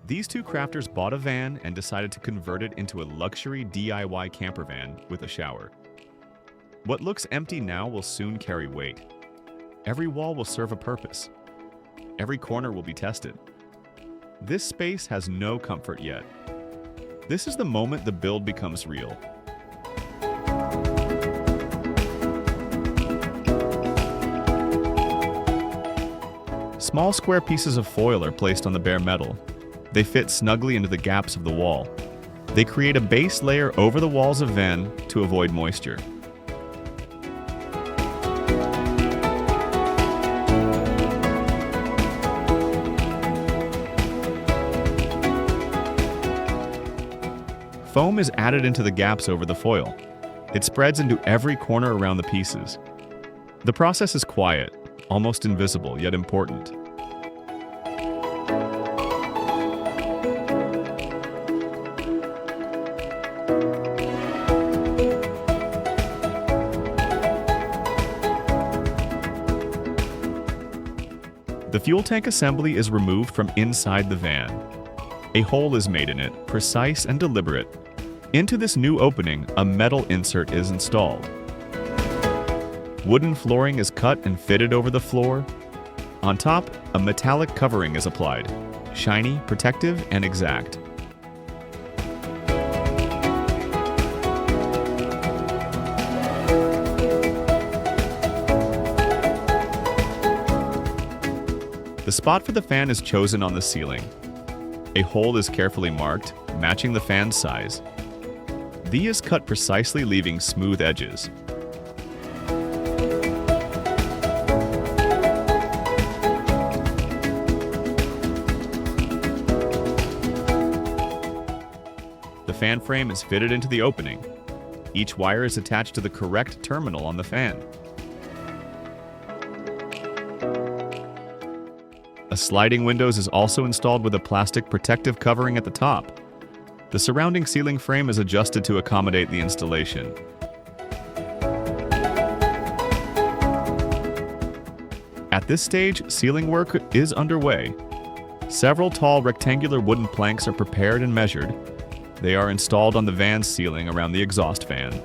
These two crafters bought a van and decided to convert it into a luxury DIY camper van with a shower. What looks empty now will soon carry weight. Every wall will serve a purpose. Every corner will be tested. This space has no comfort yet. This is the moment the build becomes real. Small square pieces of foil are placed on the bare metal. They fit snugly into the gaps of the wall. They create a base layer over the walls of van to avoid moisture. Foam is added into the gaps over the foil. It spreads into every corner around the pieces. The process is quiet, almost invisible, yet important. The fuel tank assembly is removed from inside the van. A hole is made in it, precise and deliberate. Into this new opening, a metal insert is installed. Wooden flooring is cut and fitted over the floor. On top, a metallic covering is applied, shiny, protective, and exact. The spot for the fan is chosen on the ceiling. A hole is carefully marked, matching the fan's size. The is cut precisely, leaving smooth edges. The fan frame is fitted into the opening. Each wire is attached to the correct terminal on the fan. A sliding windows is also installed with a plastic protective covering at the top. The surrounding ceiling frame is adjusted to accommodate the installation. At this stage, ceiling work is underway. Several tall rectangular wooden planks are prepared and measured. They are installed on the van's ceiling around the exhaust fan.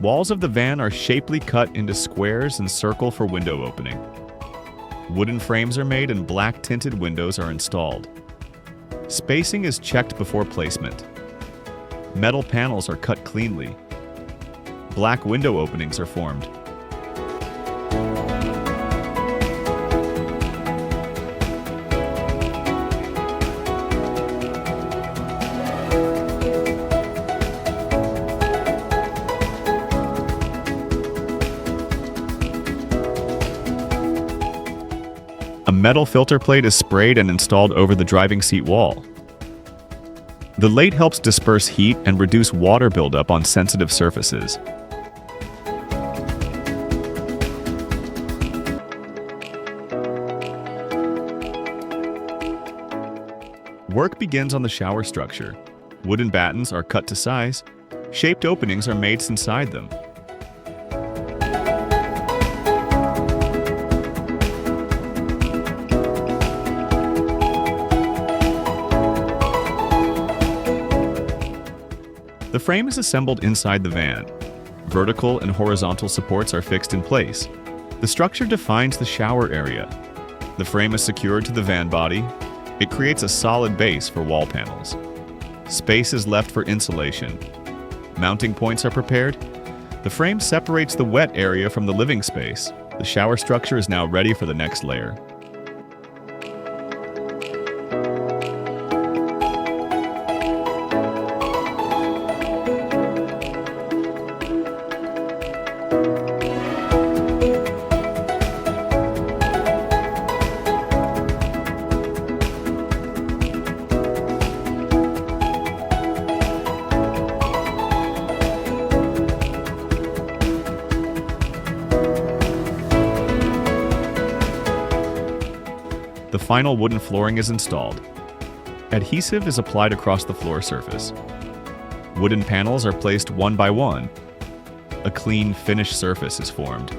Walls of the van are shapely cut into squares and circle for window opening. Wooden frames are made and black tinted windows are installed. Spacing is checked before placement. Metal panels are cut cleanly. Black window openings are formed. A metal filter plate is sprayed and installed over the driving seat wall. The late helps disperse heat and reduce water buildup on sensitive surfaces. Work begins on the shower structure. Wooden battens are cut to size. Shaped openings are made inside them. The frame is assembled inside the van. Vertical and horizontal supports are fixed in place. The structure defines the shower area. The frame is secured to the van body. It creates a solid base for wall panels. Space is left for insulation. Mounting points are prepared. The frame separates the wet area from the living space. The shower structure is now ready for the next layer. The final wooden flooring is installed. Adhesive is applied across the floor surface. Wooden panels are placed one by one. A clean, finished surface is formed.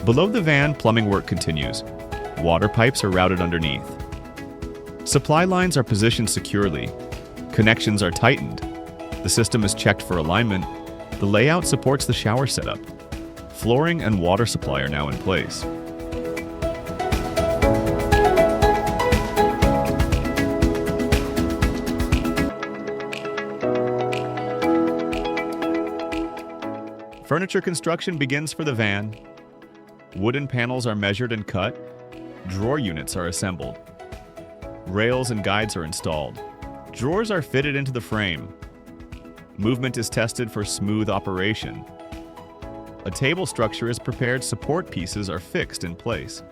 Below the van, plumbing work continues. Water pipes are routed underneath. Supply lines are positioned securely. Connections are tightened. The system is checked for alignment. The layout supports the shower setup. Flooring and water supply are now in place. Furniture construction begins for the van. Wooden panels are measured and cut. Drawer units are assembled. Rails and guides are installed. Drawers are fitted into the frame. Movement is tested for smooth operation. A table structure is prepared. Support pieces are fixed in place.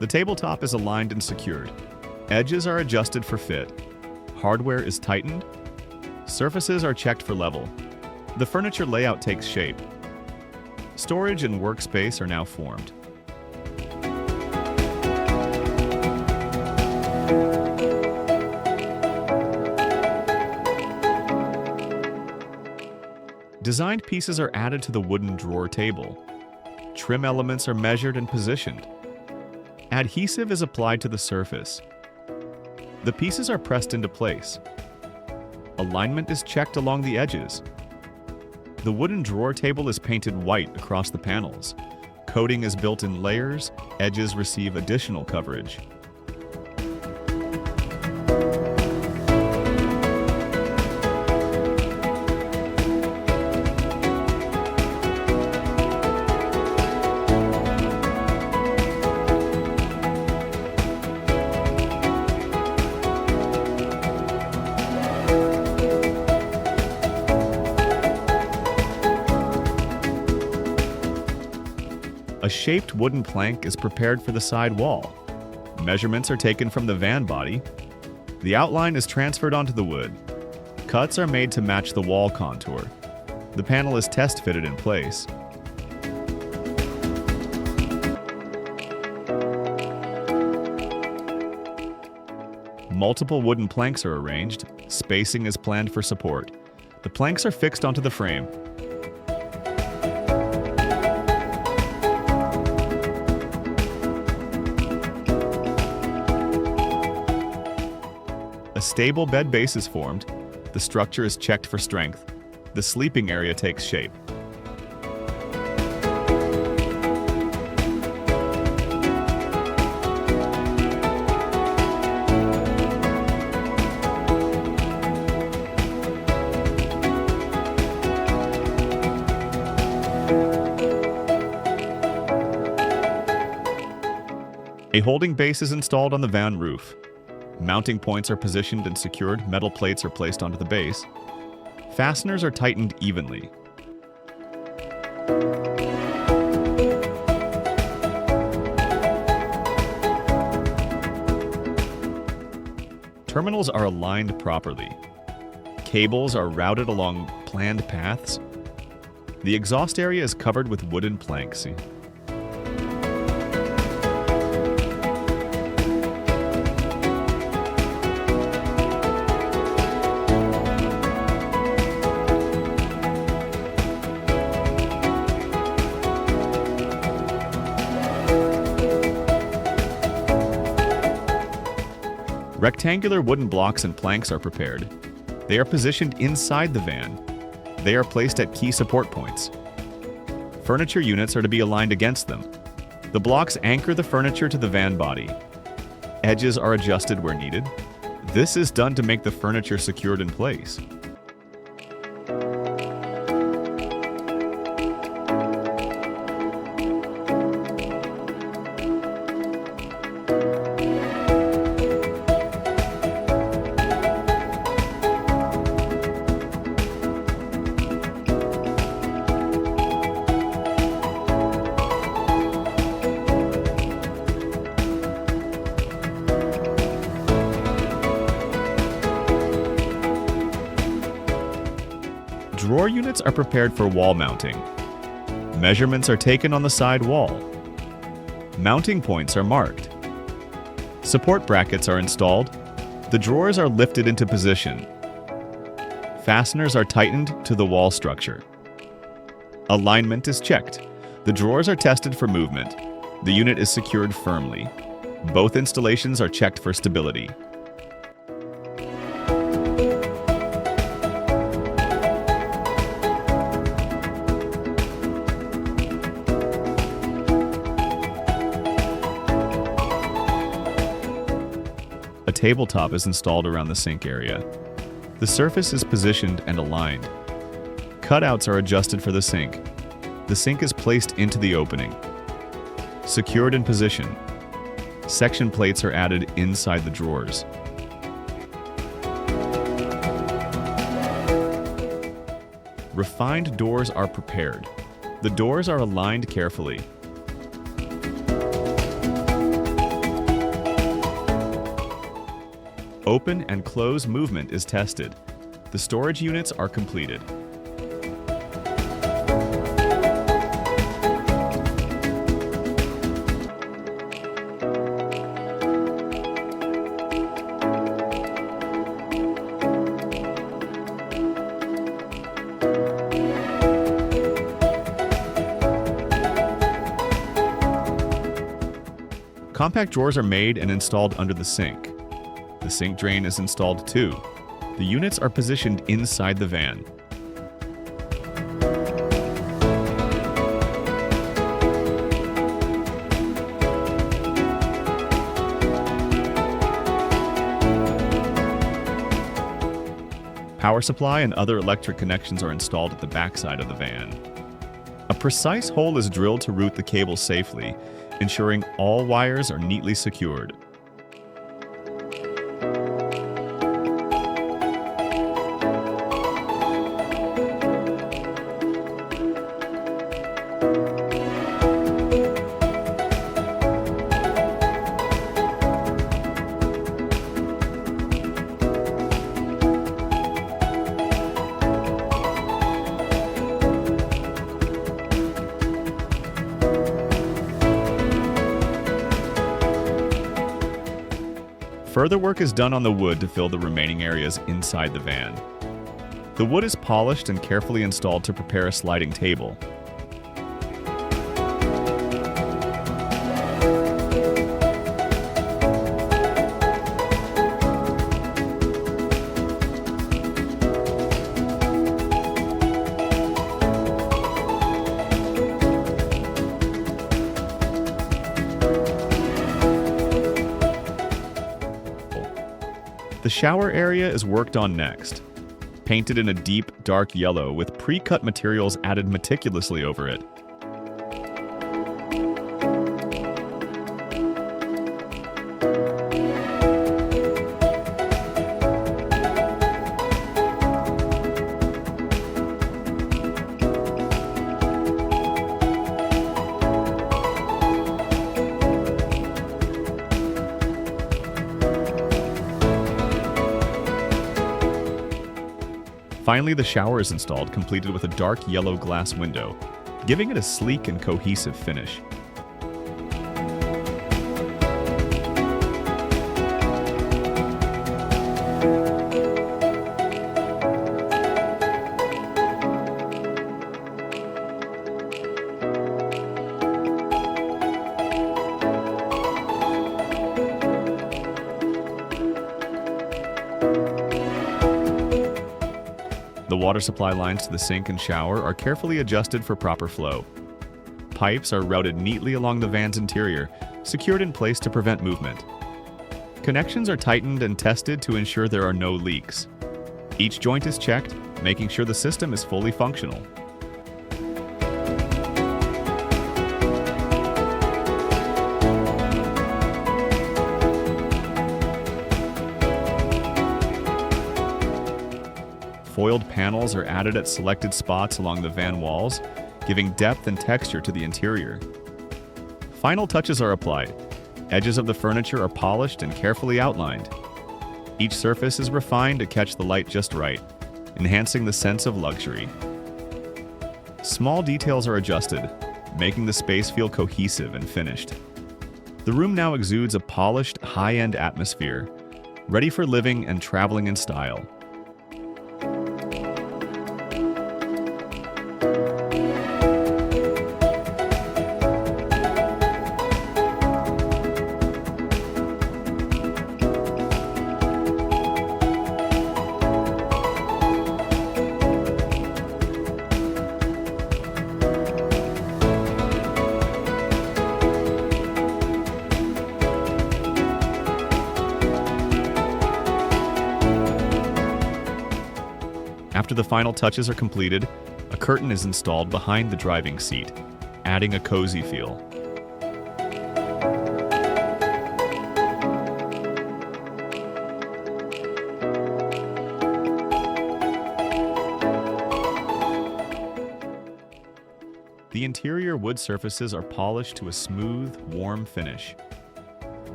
The tabletop is aligned and secured. Edges are adjusted for fit. Hardware is tightened. Surfaces are checked for level. The furniture layout takes shape. Storage and workspace are now formed. Designed pieces are added to the wooden drawer table. Trim elements are measured and positioned. Adhesive is applied to the surface. The pieces are pressed into place. Alignment is checked along the edges. The wooden drawer table is painted white across the panels. Coating is built in layers. Edges receive additional coverage. A shaped wooden plank is prepared for the side wall. Measurements are taken from the van body. The outline is transferred onto the wood. Cuts are made to match the wall contour. The panel is test fitted in place. Multiple wooden planks are arranged. Spacing is planned for support. The planks are fixed onto the frame. A stable bed base is formed. The structure is checked for strength. The sleeping area takes shape. A holding base is installed on the van roof. Mounting points are positioned and secured. Metal plates are placed onto the base. Fasteners are tightened evenly. Terminals are aligned properly. Cables are routed along planned paths. The exhaust area is covered with wooden planks. Rectangular wooden blocks and planks are prepared. They are positioned inside the van. They are placed at key support points. Furniture units are to be aligned against them. The blocks anchor the furniture to the van body. Edges are adjusted where needed. This is done to make the furniture secured in place. Drawer units are prepared for wall mounting. Measurements are taken on the side wall. Mounting points are marked. Support brackets are installed. The drawers are lifted into position. Fasteners are tightened to the wall structure. Alignment is checked. The drawers are tested for movement. The unit is secured firmly. Both installations are checked for stability. A tabletop is installed around the sink area. The surface is positioned and aligned. Cutouts are adjusted for the sink. The sink is placed into the opening. Secured in position. Section plates are added inside the drawers. Refined doors are prepared. The doors are aligned carefully. Open and close movement is tested. The storage units are completed. Compact drawers are made and installed under the sink. The sink drain is installed too. The units are positioned inside the van. Power supply and other electric connections are installed at the backside of the van. A precise hole is drilled to route the cable safely, ensuring all wires are neatly secured. Further work is done on the wood to fill the remaining areas inside the van. The wood is polished and carefully installed to prepare a sliding table. The shower area is worked on next. Painted in a deep, dark yellow with pre-cut materials added meticulously over it. Finally, the shower is installed, completed with a dark yellow glass window, giving it a sleek and cohesive finish. The water supply lines to the sink and shower are carefully adjusted for proper flow. Pipes are routed neatly along the van's interior, secured in place to prevent movement. Connections are tightened and tested to ensure there are no leaks. Each joint is checked, making sure the system is fully functional. Foiled panels are added at selected spots along the van walls, giving depth and texture to the interior. Final touches are applied. Edges of the furniture are polished and carefully outlined. Each surface is refined to catch the light just right, enhancing the sense of luxury. Small details are adjusted, making the space feel cohesive and finished. The room now exudes a polished, high-end atmosphere, ready for living and traveling in style. After the final touches are completed, a curtain is installed behind the driving seat, adding a cozy feel. The interior wood surfaces are polished to a smooth, warm finish.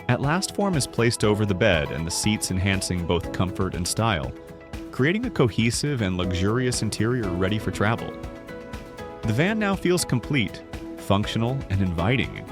At last, form is placed over the bed and the seats, enhancing both comfort and style, creating a cohesive and luxurious interior ready for travel. The van now feels complete, functional, and inviting,